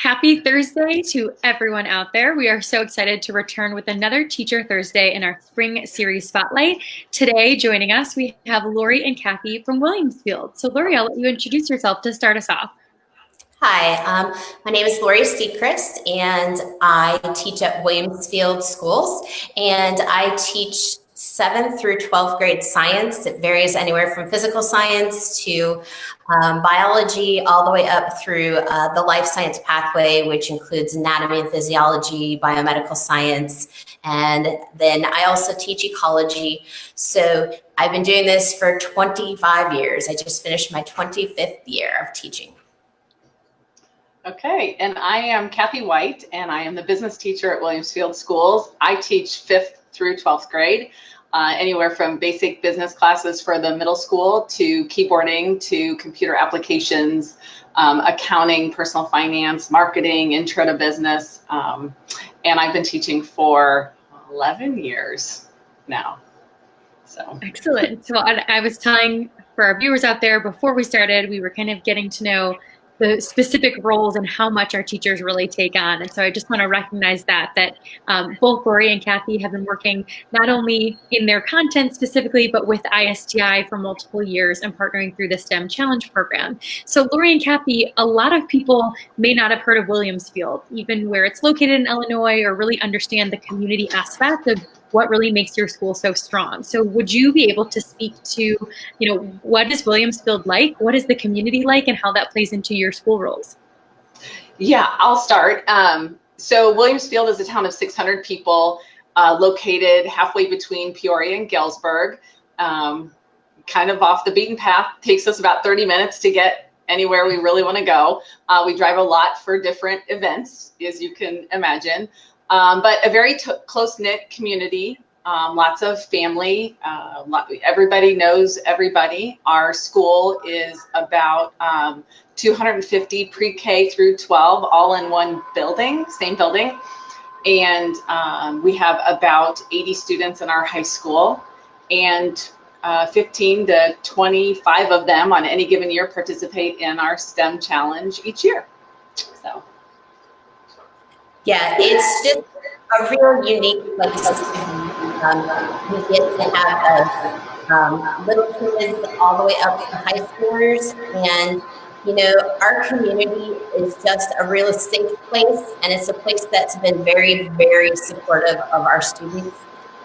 Happy Thursday to everyone out there. We are so excited to return with another Teacher Thursday in our spring series spotlight. Today, joining us, we have Lori and Kathy from Williamsfield. So Lori, I'll let you introduce yourself to start us off. Hi, my name is Lori Secrist, and I teach at Williamsfield Schools, and I teach 7th through 12th grade science. It varies anywhere from physical science to biology, all the way up through the life science pathway, which includes anatomy and physiology, biomedical science, and then I also teach ecology. So I've been doing this for 25 years. I just finished my 25th year of teaching. Okay, and I am Kathy Wight, and I am the business teacher at Williamsfield Schools. I teach 5th through 12th grade, anywhere from basic business classes for the middle school to keyboarding to computer applications, accounting, personal finance, marketing, intro to business, and I've been teaching for 11 years now. So excellent. So I was telling for our viewers out there before we started, we were kind of getting to know the specific roles and how much our teachers really take on. And so I just want to recognize that both Lori and Kathy have been working not only in their content specifically, but with ISTI for multiple years and partnering through the STEM Challenge program. So Lori and Kathy, a lot of people may not have heard of Williamsfield, even where it's located in Illinois, or really understand the community aspect of what really makes your school so strong. So would you be able to speak to, what is Williamsfield like? What is the community like, and how that plays into your school roles? Yeah, I'll start. So Williamsfield is a town of 600 people, located halfway between Peoria and Galesburg, kind of off the beaten path. Takes us about 30 minutes to get anywhere we really want to go. We drive a lot for different events, as you can imagine. But a very close-knit community, lots of family, everybody knows everybody. Our school is about 250 pre-K through 12, all in one building, same building. And we have about 80 students in our high school, and 15 to 25 of them on any given year participate in our STEM challenge each year. So. Yeah, it's just a real unique place. We get to have little kids all the way up to high schoolers, and our community is just a real safe place, and it's a place that's been very, very supportive of our students.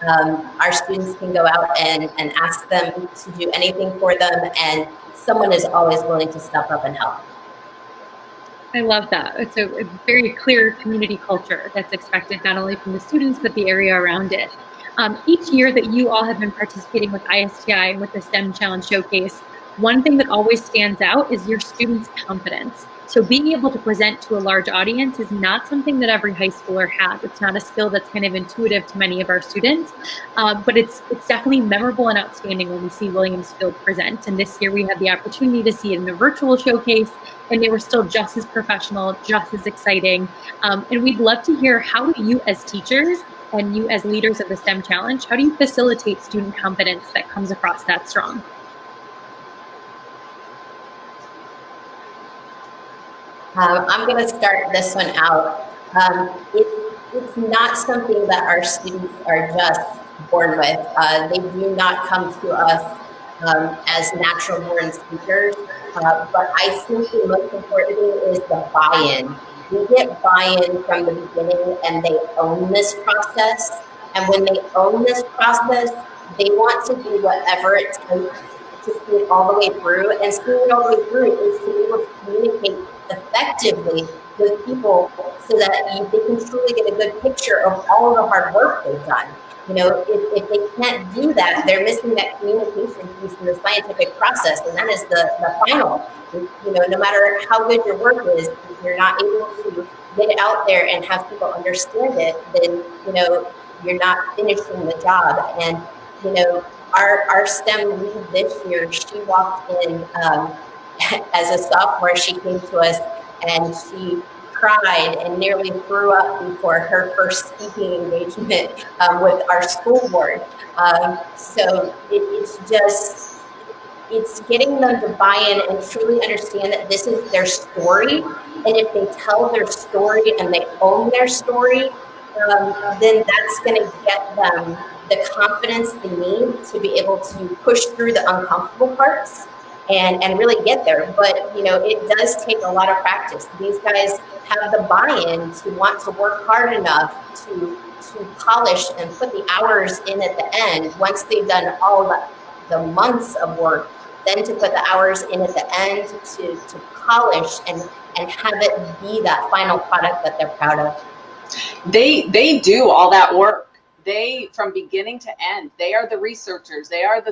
Our students can go out and ask them to do anything for them, and someone is always willing to step up and help. I love that. It's a very clear community culture that's expected not only from the students, but the area around it. Each year that you all have been participating with ISTI and with the STEM Challenge Showcase, one thing that always stands out is your students' confidence. So being able to present to a large audience is not something that every high schooler has. It's not a skill that's kind of intuitive to many of our students, but it's definitely memorable and outstanding when we see Williamsfield present. And this year we had the opportunity to see it in a virtual showcase, and they were still just as professional, just as exciting. And we'd love to hear, how do you as teachers and you as leaders of the STEM Challenge, how do you facilitate student confidence that comes across that strong? I'm going to start this one out. It's not something that our students are just born with. They do not come to us as natural born speakers, but I think the most important thing is the buy-in. We get buy-in from the beginning, and they own this process. And when they own this process, they want to do whatever it takes to see it all the way through. And seeing it all the way through is to be able to communicate effectively with people so that they can truly get a good picture of all the hard work they've done. If they can't do that, they're missing that communication piece in the scientific process, and that is the final. No matter how good your work is, if you're not able to get it out there and have people understand it, then you're not finishing the job. And our STEM lead this year, she walked in as a sophomore. She came to us and she cried and nearly threw up before her first speaking engagement with our school board. So it's it's getting them to buy in and truly understand that this is their story. And if they tell their story and they own their story, then that's going to get them the confidence they need to be able to push through the uncomfortable parts and really get there. But, you know, it does take a lot of practice. These guys have the buy-in to want to work hard enough to polish and put the hours in at the end. Once they've done all the months of work, then to put the hours in at the end to polish and have it be that final product that they're proud of. They do all that work. They, from beginning to end, they are the researchers. They are the,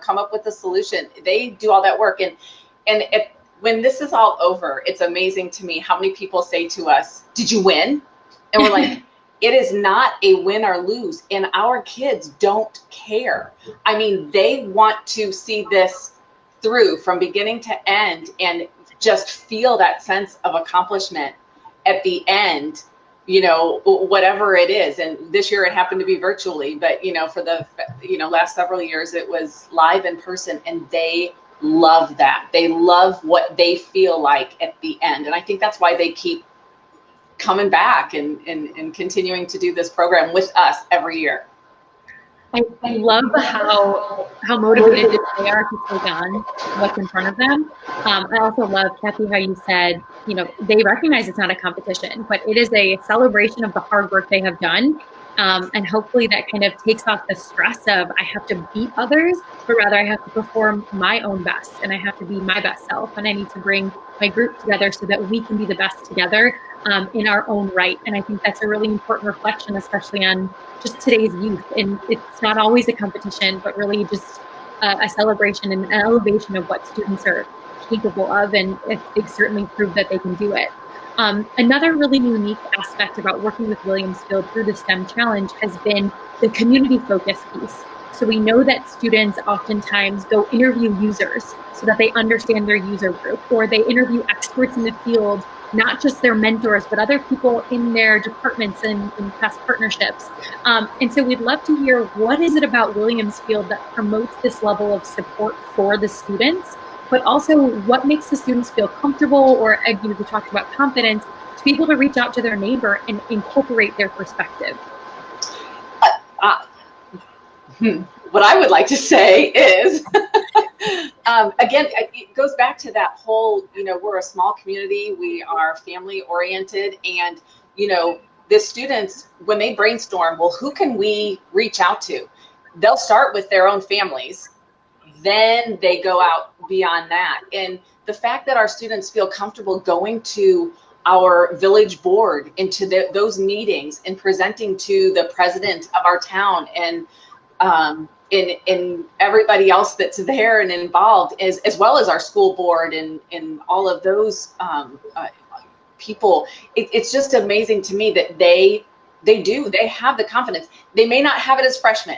come up with the solution. They do all that work. And when this is all over, it's amazing to me how many people say to us, "Did you win?" And we're like, it is not a win or lose. And our kids don't care. I mean, they want to see this through from beginning to end and just feel that sense of accomplishment at the end, whatever it is. And this year it happened to be virtually, but for the last several years it was live in person, and they love that. They love what they feel like at the end. And I think that's why they keep coming back and continuing to do this program with us every year. I love how motivated they are to take on what's in front of them. I also love, Kathy, how you said, they recognize it's not a competition, but it is a celebration of the hard work they have done. And hopefully that kind of takes off the stress of I have to beat others, but rather I have to perform my own best, and I have to be my best self, and I need to bring my group together so that we can be the best together in our own right. And I think that's a really important reflection, especially on just today's youth. And it's not always a competition, but really just a celebration and an elevation of what students are capable of, and they've certainly proved that they can do it. Another really unique aspect about working with Williamsfield through the STEM Challenge has been the community focus piece. So we know that students oftentimes go interview users so that they understand their user group, or they interview experts in the field, not just their mentors, but other people in their departments and in past partnerships. And so we'd love to hear, what is it about Williamsfield that promotes this level of support for the students, but also what makes the students feel comfortable, or we talked about confidence, to be able to reach out to their neighbor and incorporate their perspective? What I would like to say is, again, it goes back to that whole, we're a small community, we are family oriented, and, the students, when they brainstorm, well, who can we reach out to? They'll start with their own families, then they go out beyond that. And the fact that our students feel comfortable going to our village board, into those meetings, and presenting to the president of our town, and in everybody else that's there and involved, as well as our school board and all of those people. It's just amazing to me that they have the confidence. They may not have it as freshmen.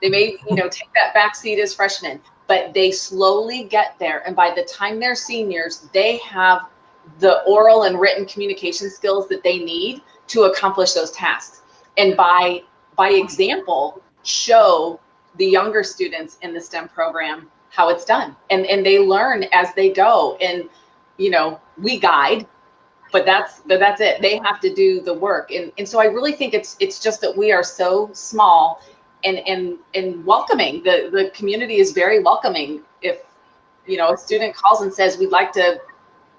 They may, take that back seat as freshmen, but they slowly get there. And by the time they're seniors, they have the oral and written communication skills that they need to accomplish those tasks. And by example, show the younger students in the STEM program how it's done. And they learn as they go. And, we guide, but that's it. They have to do the work. And so I really think it's just that we are so small and welcoming. The community is very welcoming. If, a student calls and says, "We'd like to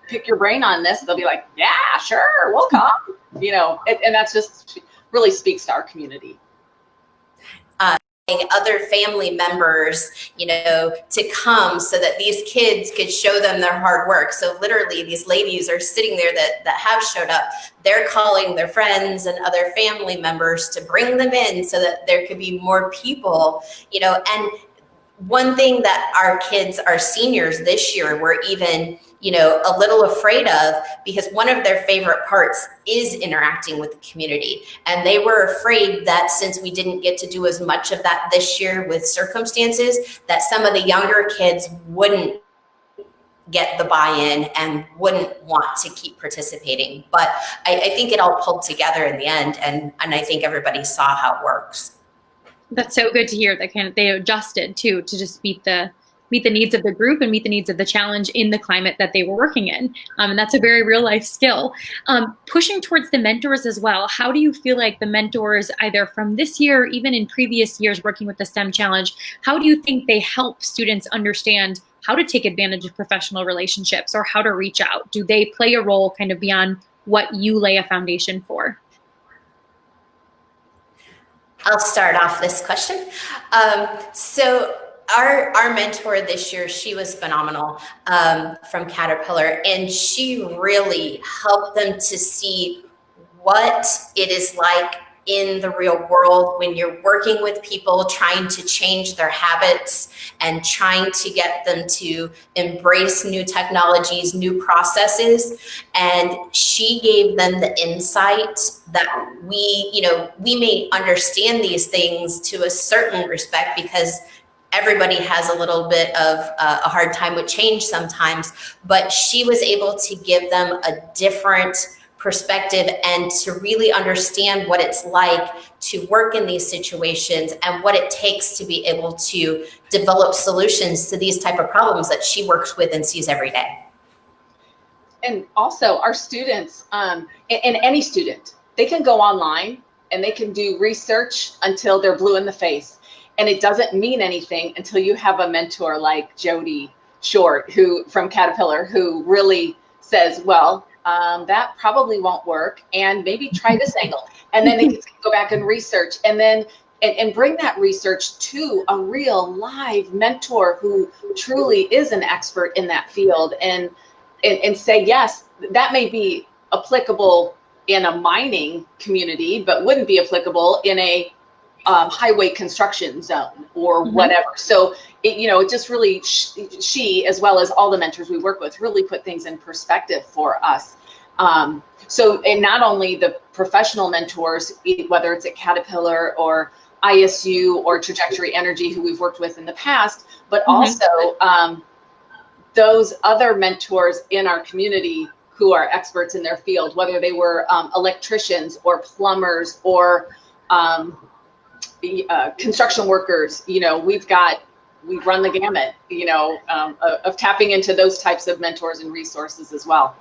pick your brain on this," they'll be like, "Yeah, sure, we'll come," and that's just really speaks to our community. Other family members, to come so that these kids could show them their hard work. So literally these ladies are sitting there that have showed up. They're calling their friends and other family members to bring them in so that there could be more people, and one thing that our kids, our seniors this year, were even, a little afraid of, because one of their favorite parts is interacting with the community. And they were afraid that since we didn't get to do as much of that this year with circumstances, that some of the younger kids wouldn't get the buy-in and wouldn't want to keep participating. But I think it all pulled together in the end. And I think everybody saw how it works. That's so good to hear that they adjusted too, to just meet the meet the needs of the group and meet the needs of the challenge in the climate that they were working in. And that's a very real life skill. Pushing towards the mentors as well, how do you feel like the mentors, either from this year or even in previous years working with the STEM challenge, how do you think they help students understand how to take advantage of professional relationships or how to reach out? Do they play a role kind of beyond what you lay a foundation for? I'll start off this question. So our mentor this year, she was phenomenal, from Caterpillar, and she really helped them to see what it is like in the real world when you're working with people, trying to change their habits and trying to get them to embrace new technologies, new processes. And she gave them the insight that we may understand these things to a certain respect because everybody has a little bit of a hard time with change sometimes, but she was able to give them a different perspective and to really understand what it's like to work in these situations and what it takes to be able to develop solutions to these type of problems that she works with and sees every day. And also our students, and any student, they can go online and they can do research until they're blue in the face. And it doesn't mean anything until you have a mentor like Jody Short, who from Caterpillar, who really says, well, that probably won't work, and maybe try this angle. And then they can go back and research and then and bring that research to a real live mentor who truly is an expert in that field and say, yes, that may be applicable in a mining community, but wouldn't be applicable in a highway construction zone or whatever. So it just really, she, as well as all the mentors we work with, really put things in perspective for us. And not only the professional mentors, whether it's at Caterpillar or ISU or Trajectory Energy, who we've worked with in the past, but also those other mentors in our community who are experts in their field, whether they were electricians or plumbers or construction workers. We run the gamut, of tapping into those types of mentors and resources as well.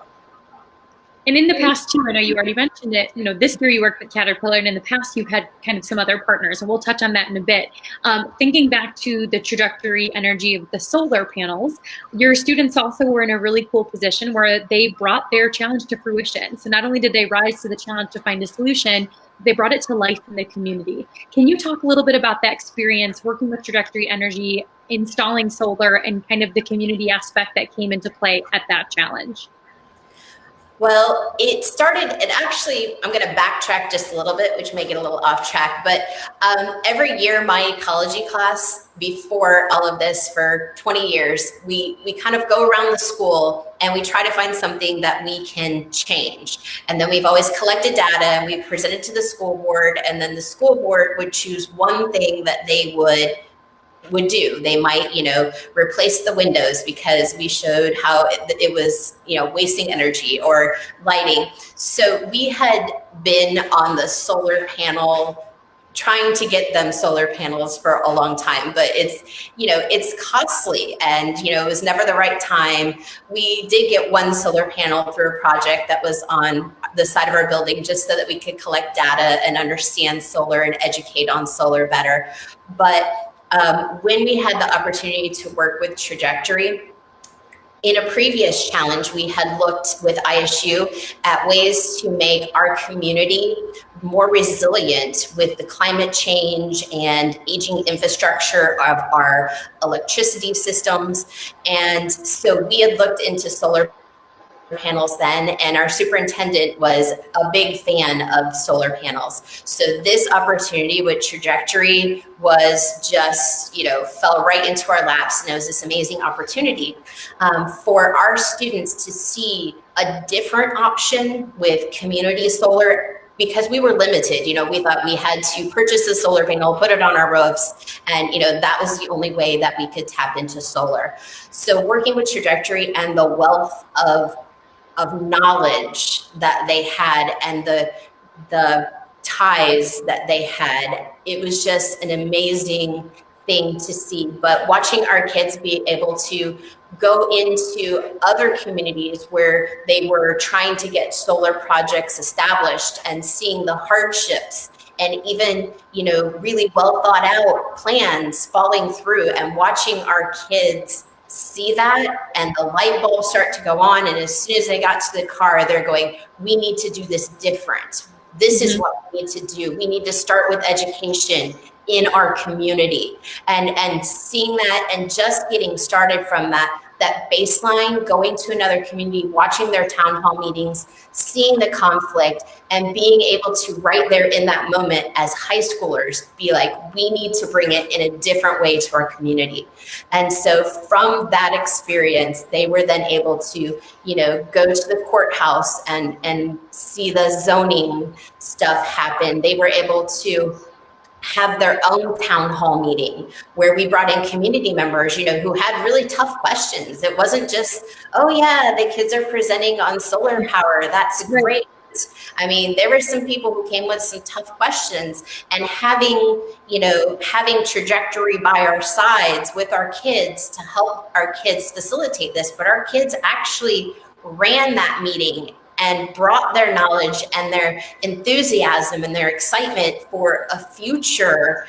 And in the past too, I know you already mentioned it, this year you worked with Caterpillar, and in the past you've had kind of some other partners, and we'll touch on that in a bit. Thinking back to the Trajectory Energy of the solar panels, your students also were in a really cool position where they brought their challenge to fruition. So not only did they rise to the challenge to find a solution, they brought it to life in the community. Can you talk a little bit about that experience working with Trajectory Energy, installing solar, and kind of the community aspect that came into play at that challenge? Well, actually, I'm going to backtrack just a little bit, which may get a little off track, but every year my ecology class, before all of this for 20 years, we kind of go around the school and we try to find something that we can change. And then we've always collected data and we present it to the school board, and then the school board would choose one thing that they would do. They might, replace the windows because we showed how it was, wasting energy, or lighting. So we had been on the solar panel, trying to get them solar panels for a long time, but it's costly, and, it was never the right time. We did get one solar panel through a project that was on the side of our building, just so that we could collect data and understand solar and educate on solar better. But when we had the opportunity to work with Trajectory, in a previous challenge, we had looked with ISU at ways to make our community more resilient with the climate change and aging infrastructure of our electricity systems. And so we had looked into solar panels then, and our superintendent was a big fan of solar panels. So this opportunity with Trajectory was just, fell right into our laps, and it was this amazing opportunity for our students to see a different option with community solar, because we were limited. We thought we had to purchase a solar panel, put it on our roofs, and that was the only way that we could tap into solar. So working with Trajectory and the wealth of knowledge that they had, and the ties that they had, it was just an amazing thing to see, but watching our kids be able to go into other communities where they were trying to get solar projects established and seeing the hardships and even, you know, really well thought out plans falling through, and watching our kids see that and the light bulbs start to go on. And as soon as they got to the car, they're going, we need to do this different. This is what we need to do. We need to start with education in our community, and seeing that and just getting started from that baseline, going to another community, watching their town hall meetings, seeing the conflict, and being able to right there in that moment as high schoolers be like, we need to bring it in a different way to our community. And so from that experience, they were then able to, you know, go to the courthouse and see the zoning stuff happen. They were able to have their own town hall meeting where we brought in community members, you know, who had really tough questions. It wasn't just, oh yeah, the kids are presenting on solar power, that's great. I mean, there were some people who came with some tough questions, and having trajectory by our sides with our kids to help our kids facilitate this. But our kids actually ran that meeting and brought their knowledge and their enthusiasm and their excitement for a future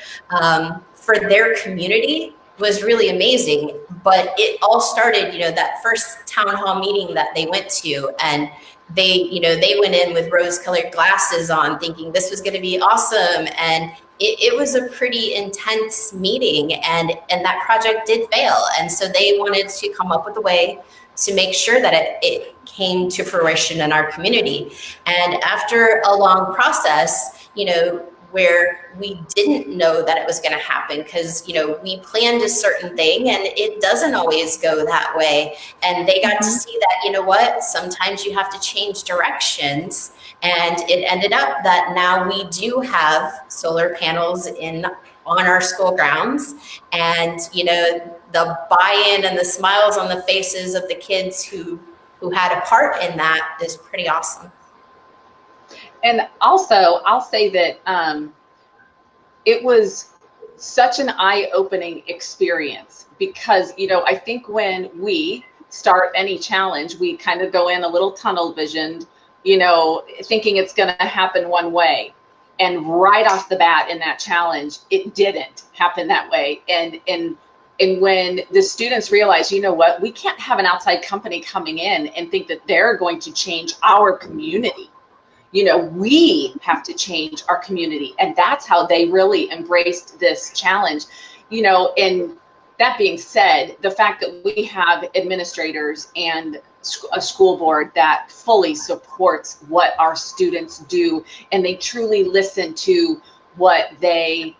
for their community was really amazing. But it all started, you know, that first town hall meeting that they went to, and they went in with rose-colored glasses on thinking this was going to be awesome. And it was a pretty intense meeting, and that project did fail. And so they wanted to come up with a way to make sure that it came to fruition in our community. And after a long process, you know, where we didn't know that it was going to happen, because, you know, we planned a certain thing and it doesn't always go that way. And they got to see that, you know what, sometimes you have to change directions. And it ended up that now we do have solar panels on our school grounds. And, you know, the buy-in and the smiles on the faces of the kids who had a part in that is pretty awesome. And also, I'll say that it was such an eye-opening experience, because, you know, I think when we start any challenge, we kind of go in a little tunnel visioned, you know, thinking it's going to happen one way. And right off the bat in that challenge, it didn't happen that way. And when the students realize, you know what, we can't have an outside company coming in and think that they're going to change our community. You know, we have to change our community. And that's how they really embraced this challenge. You know, and that being said, the fact that we have administrators and a school board that fully supports what our students do, and they truly listen to what they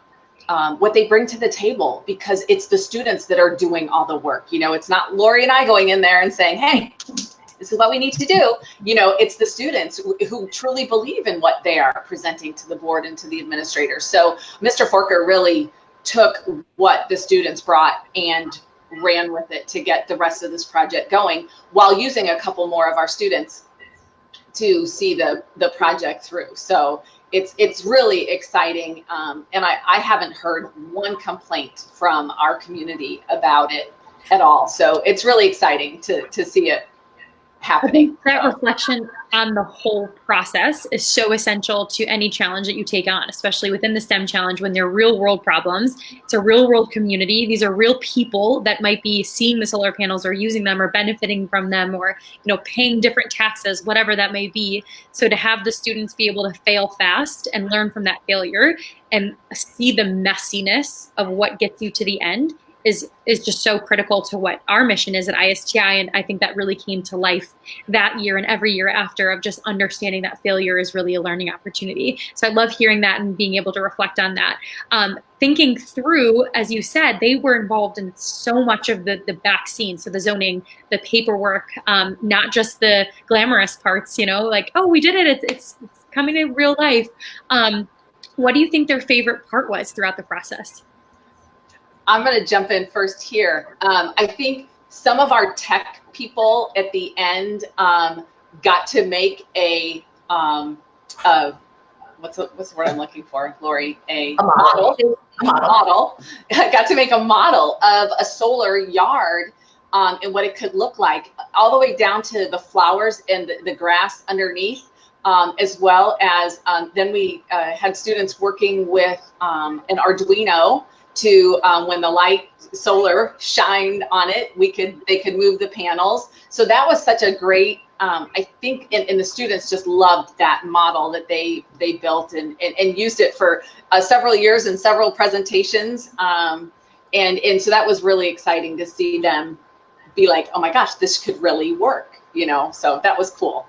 bring to the table, because it's the students that are doing all the work. You know, it's not Lori and I going in there and saying, hey, this is what we need to do. You know, it's the students who truly believe in what they are presenting to the board and to the administrators. So Mr. Forker really took what the students brought and ran with it to get the rest of this project going, while using a couple more of our students to see the project through. So it's really exciting. And I haven't heard one complaint from our community about it at all. So it's really exciting to see it happening. That reflection on the whole process is so essential to any challenge that you take on, especially within the STEM challenge, when they're real world problems. It's a real world community. These are real people that might be seeing the solar panels or using them or benefiting from them, or, you know, paying different taxes, whatever that may be. So to have the students be able to fail fast and learn from that failure and see the messiness of what gets you to the end is just so critical to what our mission is at ISTI. And I think that really came to life that year and every year after, of just understanding that failure is really a learning opportunity. So I love hearing that and being able to reflect on that. Thinking through, as you said, they were involved in so much of the back scenes. So the zoning, the paperwork, not just the glamorous parts, you know, like, oh, we did it. It's coming in real life. What do you think their favorite part was throughout the process? I'm going to jump in first here. I think some of our tech people at the end got to make a what's the word I'm looking for, Lori? A model. I got to make a model of a solar yard and what it could look like, all the way down to the flowers and the grass underneath, as well as then we had students working with an Arduino to when the light solar shined on it, they could move the panels. So that was such a great, I think, and the students just loved that model that they built and used it for several years and several presentations. And so that was really exciting to see them be like, oh my gosh, this could really work, so that was cool.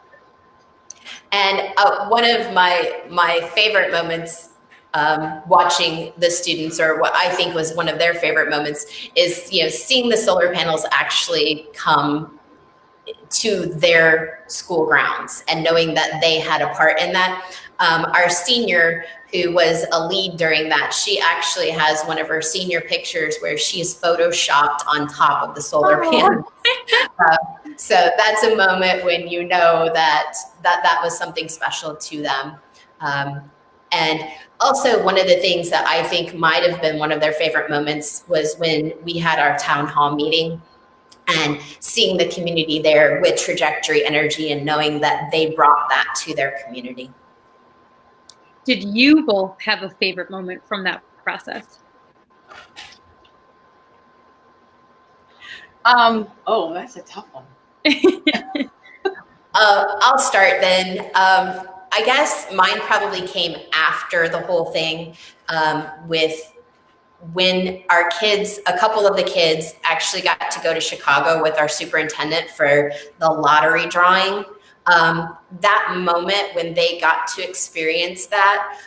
And one of my favorite moments watching the students, or what I think was one of their favorite moments, is seeing the solar panels actually come to their school grounds and knowing that they had a part in that. Our senior, who was a lead during that, she actually has one of her senior pictures where she's photoshopped on top of the solar panel. So that's a moment when you know that was something special to them. And also, one of the things that I think might have been one of their favorite moments was when we had our town hall meeting and seeing the community there with Trajectory Energy and knowing that they brought that to their community. Did you both have a favorite moment from that process? Oh, that's a tough one. I'll start then. I guess mine probably came after the whole thing, with when our kids, a couple of the kids actually got to go to Chicago with our superintendent for the lottery drawing. That moment when they got to experience that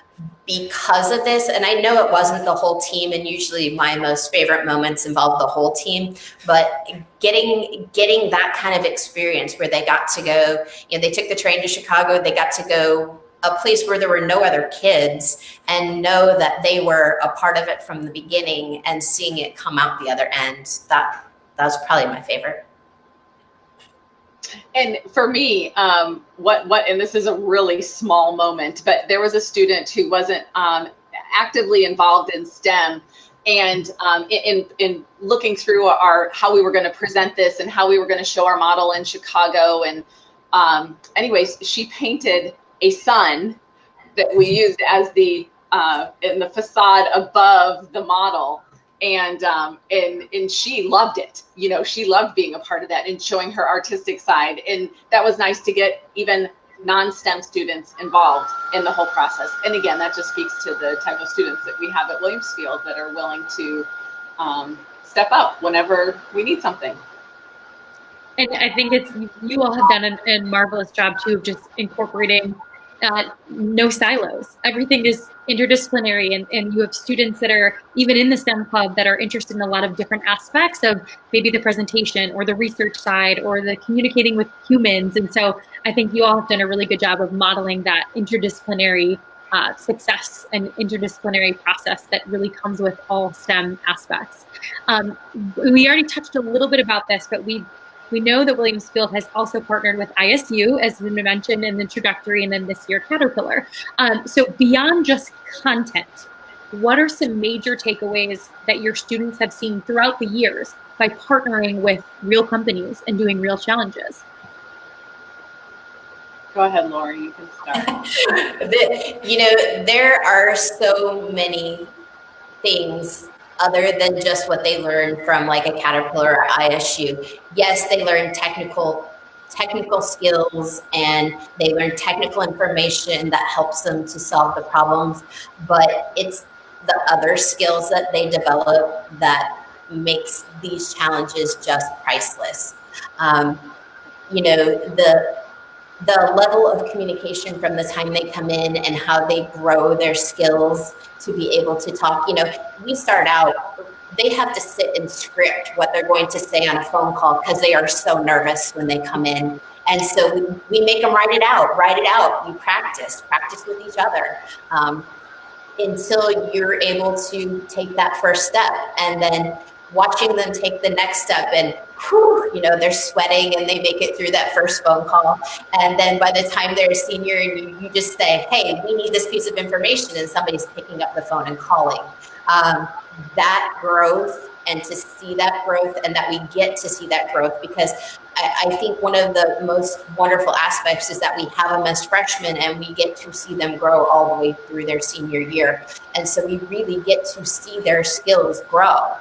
because of this, and I know it wasn't the whole team, and usually my most favorite moments involve the whole team, but getting that kind of experience where they got to go, they took the train to Chicago, they got to go a place where there were no other kids and know that they were a part of it from the beginning and seeing it come out the other end, that was probably my favorite. And for me, and this is a really small moment, but there was a student who wasn't actively involved in STEM, and in looking through how we were going to present this and how we were going to show our model in Chicago, and anyways, she painted a sun that we used as the in the facade above the model. And she loved it. She loved being a part of that and showing her artistic side. And that was nice to get even non-STEM students involved in the whole process. And again, that just speaks to the type of students that we have at Williamsfield that are willing to step up whenever we need something. And I think you all have done a marvelous job too of just incorporating no silos. Everything is interdisciplinary, and you have students that are even in the STEM club that are interested in a lot of different aspects of maybe the presentation or the research side or the communicating with humans. And so I think you all have done a really good job of modeling that interdisciplinary success and interdisciplinary process that really comes with all STEM aspects. We already touched a little bit about this, but we know that Williamsfield has also partnered with ISU, as we mentioned, in the Trajectory, and then this year Caterpillar. So beyond just content, what are some major takeaways that your students have seen throughout the years by partnering with real companies and doing real challenges? Go ahead, Lori, you can start. There are so many things other than just what they learn from like a Caterpillar or ISU. Yes, they learn technical skills and they learn technical information that helps them to solve the problems, but it's the other skills that they develop that makes these challenges just priceless. The level of communication from the time they come in and how they grow their skills to be able to talk. We start out, they have to sit and script what they're going to say on a phone call because they are so nervous when they come in. And so we make them write it out. We practice with each other until you're able to take that first step. And then watching them take the next step and whew, you know, they're sweating and they make it through that first phone call. And then by the time they're a senior and you just say, hey, we need this piece of information, and somebody's picking up the phone and calling. That growth, and to see that growth, and that we get to see that growth, because I think one of the most wonderful aspects is that we have them as freshmen and we get to see them grow all the way through their senior year. And so we really get to see their skills grow.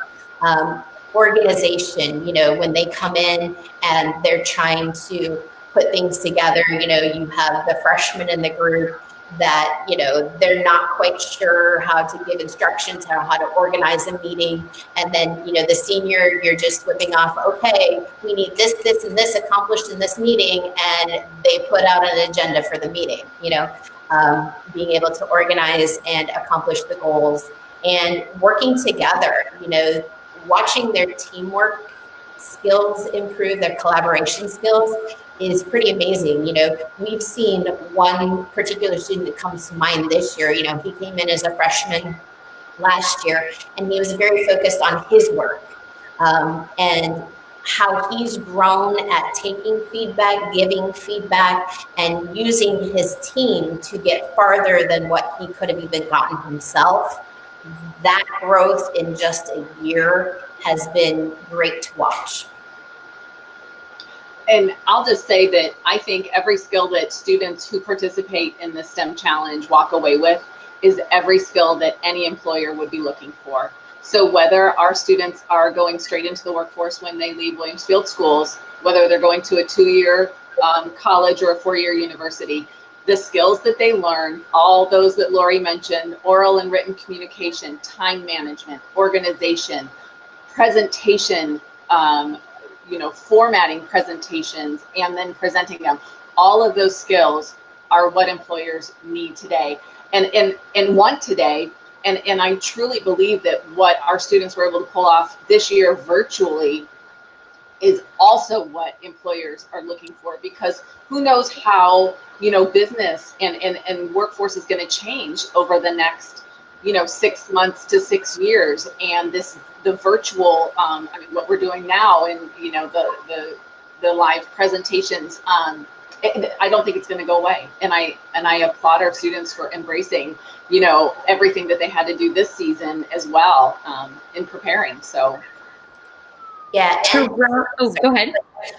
Organization, you know, when they come in and they're trying to put things together, you know, you have the freshmen in the group that, you know, they're not quite sure how to give instructions, how to organize a meeting. And then, you know, the senior, you're just whipping off, okay, we need this, this, and this accomplished in this meeting. And they put out an agenda for the meeting, you know, being able to organize and accomplish the goals and working together, you know, watching their teamwork skills improve, their collaboration skills is pretty amazing. You know, we've seen one particular student that comes to mind this year. You know, he came in as a freshman last year and he was very focused on his work and how he's grown at taking feedback, giving feedback, and using his team to get farther than what he could have even gotten himself. That growth in just a year has been great to watch. And I'll just say that I think every skill that students who participate in the STEM challenge walk away with is every skill that any employer would be looking for. So whether our students are going straight into the workforce when they leave Williamsfield schools, whether they're going to a 2-year college or a 4-year university, the skills that they learn, all those that Lori mentioned, oral and written communication, time management, organization, presentation, you know, formatting presentations and then presenting them. All of those skills are what employers need today and want today. And I truly believe that what our students were able to pull off this year virtually is also what employers are looking for, because who knows how, you know, business and workforce is going to change over the next, you know, 6 months to 6 years. And the virtual, I mean, what we're doing now, and you know, the live presentations, I don't think it's going to go away. And I applaud our students for embracing, you know, everything that they had to do this season as well in preparing. So. Yeah. Go ahead.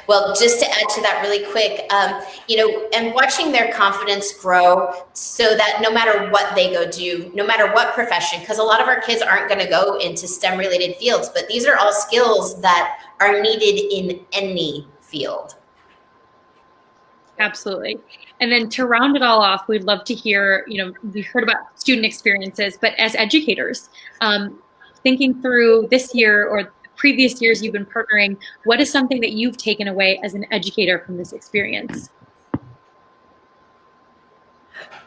Well, just to add to that really quick, you know, and watching their confidence grow so that no matter what they go do, no matter what profession, because a lot of our kids aren't going to go into STEM related fields, but these are all skills that are needed in any field. Absolutely. And then to round it all off, we'd love to hear, you know, we've heard about student experiences, but as educators, thinking through this year or previous years you've been partnering, what is something that you've taken away as an educator from this experience?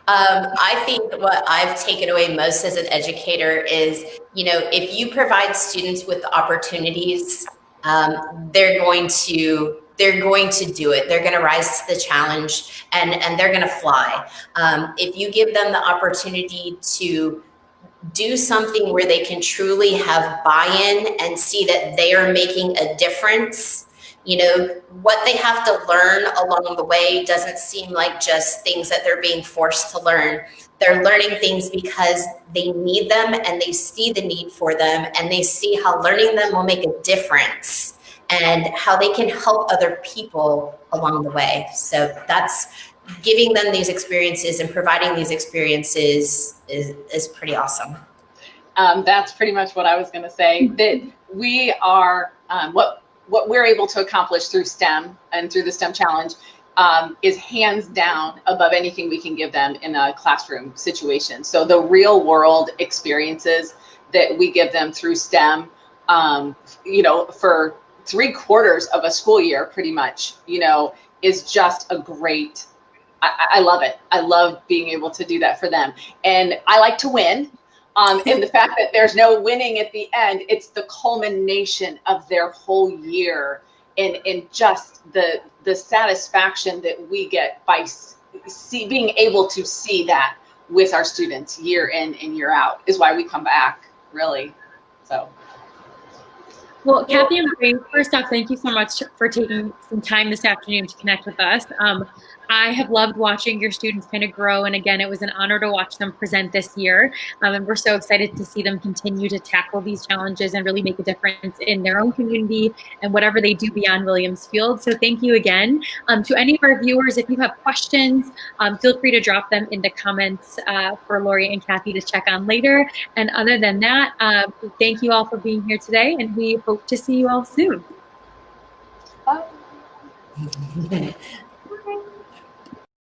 I think what I've taken away most as an educator is, you know, if you provide students with opportunities, they're going to do it. They're going to rise to the challenge and they're going to fly. If you give them the opportunity to do something where they can truly have buy-in and see that they are making a difference, you know, what they have to learn along the way doesn't seem like just things that they're being forced to learn. They're learning things because they need them and they see the need for them and they see how learning them will make a difference and how they can help other people along the way. So that's giving them these experiences and providing these experiences is pretty awesome. That's pretty much what I was going to say, that we are, what we're able to accomplish through STEM and through the STEM challenge is hands down above anything we can give them in a classroom situation. So the real world experiences that we give them through STEM, you know, for 3/4 of a school year, pretty much, you know, is just a great, I love it. I love being able to do that for them. And I like to win. And the fact that there's no winning at the end, it's the culmination of their whole year and just the satisfaction that we get by being able to see that with our students year in and year out is why we come back, really. So. Well, Kathy and Ray, first off, thank you so much for taking some time this afternoon to connect with us. I have loved watching your students kind of grow. And again, it was an honor to watch them present this year. And we're so excited to see them continue to tackle these challenges and really make a difference in their own community and whatever they do beyond Williamsfield. So thank you again. To any of our viewers, if you have questions, feel free to drop them in the comments for Lori and Kathy to check on later. And other than that, thank you all for being here today, and we hope to see you all soon. Bye.